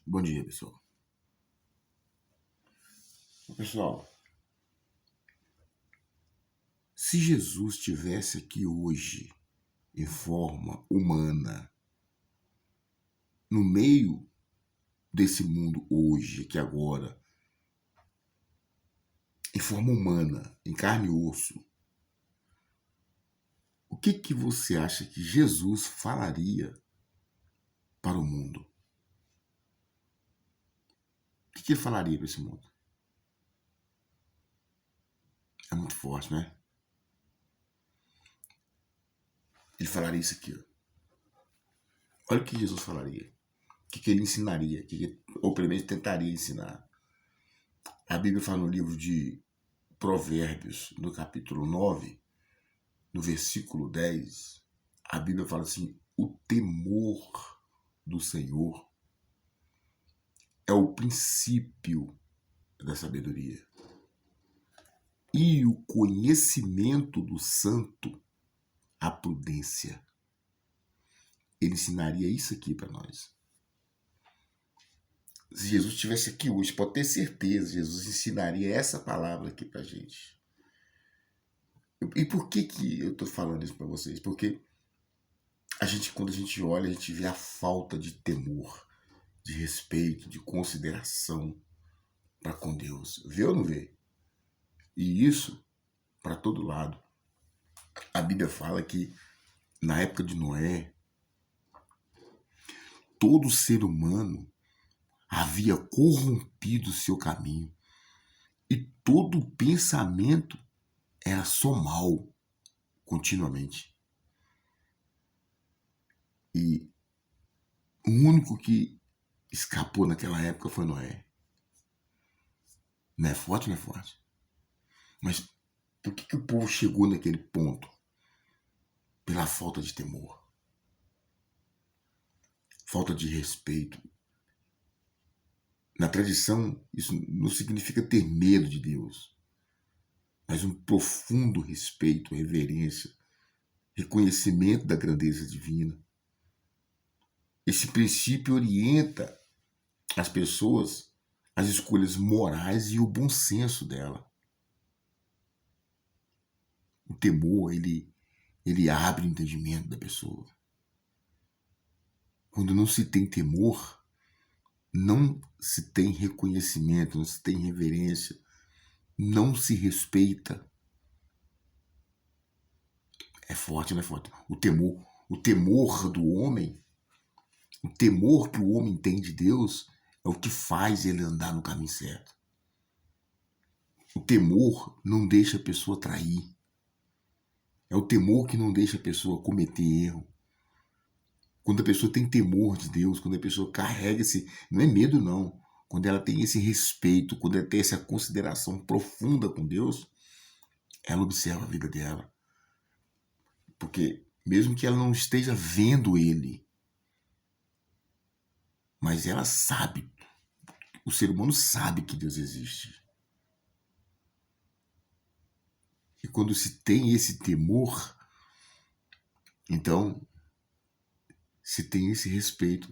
Bom dia, pessoal. Pessoal, se Jesus estivesse aqui hoje, em forma humana, no meio desse mundo hoje, aqui agora, em forma humana, em carne e osso, o que você acha que Jesus falaria para o mundo? O que ele falaria para esse mundo? É muito forte, né? Ele falaria isso aqui, ó. Olha o que Jesus falaria. O que ele ensinaria, ou pelo menos tentaria ensinar. A Bíblia fala no livro de Provérbios, no capítulo 9, no versículo 10, a Bíblia fala assim: o temor do Senhor é o princípio da sabedoria. E o conhecimento do santo, a prudência. Ele ensinaria isso aqui para nós. Se Jesus estivesse aqui hoje, pode ter certeza, Jesus ensinaria essa palavra aqui para a gente. E por que eu estou falando isso para vocês? Porque quando a gente olha, a gente vê a falta de temor, de respeito, de consideração para com Deus. Vê ou não vê? E isso para todo lado. A Bíblia fala que na época de Noé, todo ser humano havia corrompido o seu caminho e todo pensamento era só mal continuamente. E o único que escapou naquela época foi Noé. Não é forte, não é forte. Mas por que o povo chegou naquele ponto? Pela falta de temor, falta de respeito. Na tradição, isso não significa ter medo de Deus, mas um profundo respeito, reverência, reconhecimento da grandeza divina. Esse princípio orienta as pessoas às escolhas morais e o bom senso dela. O temor, ele abre o entendimento da pessoa. Quando não se tem temor, não se tem reconhecimento, não se tem reverência, não se respeita. É forte, não é forte? O temor do homem, o temor que o homem tem de Deus é o que faz ele andar no caminho certo. O temor não deixa a pessoa trair. É o temor que não deixa a pessoa cometer erro. Quando a pessoa tem temor de Deus, quando a pessoa carrega esse... Não é medo, não. Quando ela tem esse respeito, quando ela tem essa consideração profunda com Deus, ela observa a vida dela. Porque mesmo que ela não esteja vendo ele, mas ela sabe, o ser humano sabe que Deus existe. E quando se tem esse temor, então se tem esse respeito.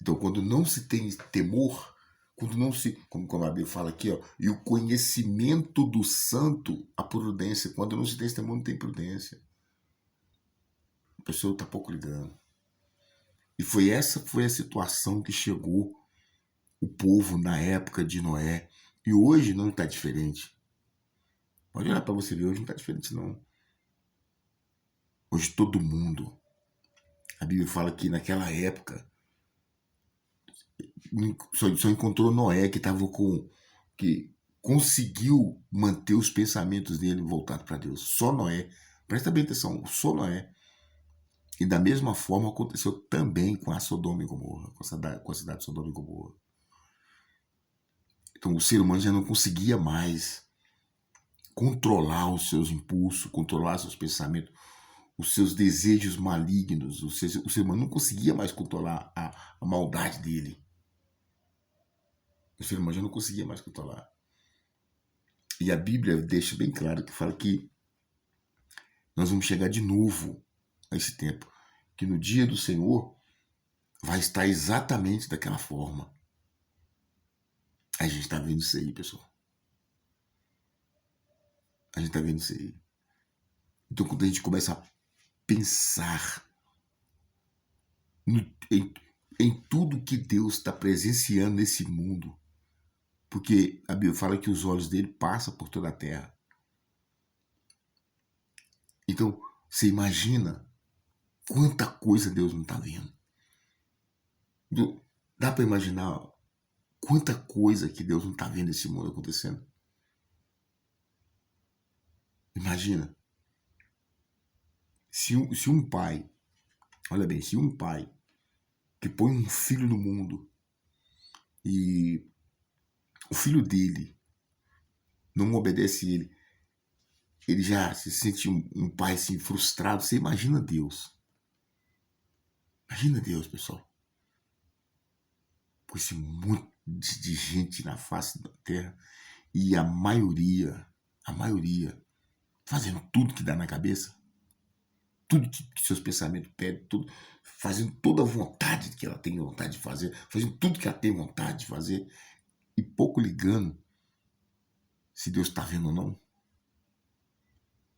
Então, quando não se tem temor, quando não se, como a Bíblia fala aqui, ó, e o conhecimento do santo, a prudência. Quando não se tem temor, não tem prudência. A pessoa está pouco ligando. E essa foi a situação que chegou o povo na época de Noé. E hoje não está diferente. Pode olhar para você ver, hoje não está diferente, não. Hoje todo mundo. A Bíblia fala que naquela época só encontrou Noé que conseguiu manter os pensamentos dele voltados para Deus. Só Noé. Presta bem atenção, só Noé. E da mesma forma aconteceu também com a Sodoma e Gomorra, com a cidade de Sodoma e Gomorra. Então o ser humano já não conseguia mais controlar os seus impulsos, controlar seus pensamentos, os seus desejos malignos. O ser humano não conseguia mais controlar a maldade dele. O ser humano já não conseguia mais controlar. E a Bíblia deixa bem claro que fala que nós vamos chegar de novo a esse tempo. Que no dia do Senhor, vai estar exatamente daquela forma. A gente está vendo isso aí, pessoal. A gente está vendo isso aí. Então, quando a gente começa a pensar em tudo que Deus está presenciando nesse mundo, porque a Bíblia fala que os olhos dele passam por toda a terra. Então, você imagina quanta coisa Deus não está vendo. Dá para imaginar quanta coisa que Deus não está vendo nesse mundo acontecendo? Imagina. Se um pai, olha bem, se um pai que põe um filho no mundo e o filho dele não obedece ele já se sente um pai assim frustrado. Você imagina Deus. Imagina Deus, pessoal. Com esse monte de gente na face da terra e a maioria, fazendo tudo que dá na cabeça, tudo que seus pensamentos pedem, tudo, fazendo toda a vontade que ela tem vontade de fazer, fazendo tudo que ela tem vontade de fazer e pouco ligando se Deus está vendo ou não.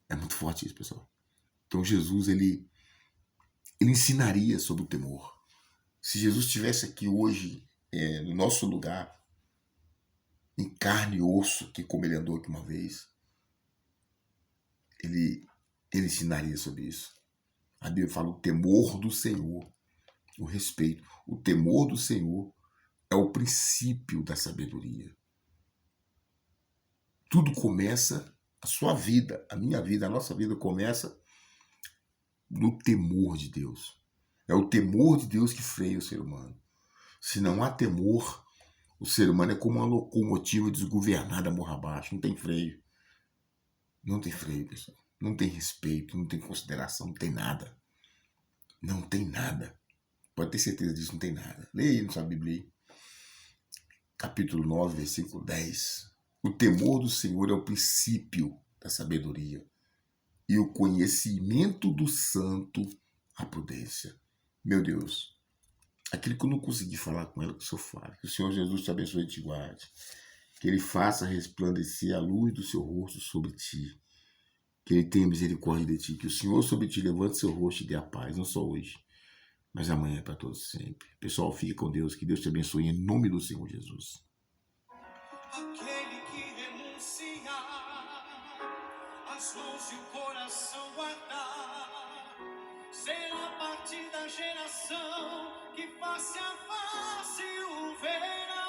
É muito forte isso, pessoal. Então Jesus, ele ensinaria sobre o temor. Se Jesus estivesse aqui hoje, no nosso lugar, em carne e osso, que como ele andou aqui uma vez, ele ensinaria sobre isso. A Bíblia fala o temor do Senhor, o respeito. O temor do Senhor é o princípio da sabedoria. Tudo começa, a sua vida, a minha vida, a nossa vida começa no temor de Deus. É o temor de Deus que freia o ser humano. Se não há temor, o ser humano é como uma locomotiva desgovernada morra abaixo. Não tem freio. Não tem freio, pessoal. Não tem respeito, não tem consideração, não tem nada. Não tem nada. Pode ter certeza disso, não tem nada. Leia aí na sua Bíblia. Capítulo 9, versículo 10. O temor do Senhor é o princípio da sabedoria. E o conhecimento do santo, a prudência. Meu Deus. Aquilo que eu não consegui falar com ela, que o Senhor fale. Que o Senhor Jesus te abençoe e te guarde. Que Ele faça resplandecer a luz do seu rosto sobre ti. Que Ele tenha misericórdia de ti. Que o Senhor sobre ti levante seu rosto e dê a paz. Não só hoje, mas amanhã é para todos sempre. Pessoal, fique com Deus. Que Deus te abençoe em nome do Senhor Jesus. Aquele que renuncia as mãos e o coração guardar, será parte da geração que face a face o verá.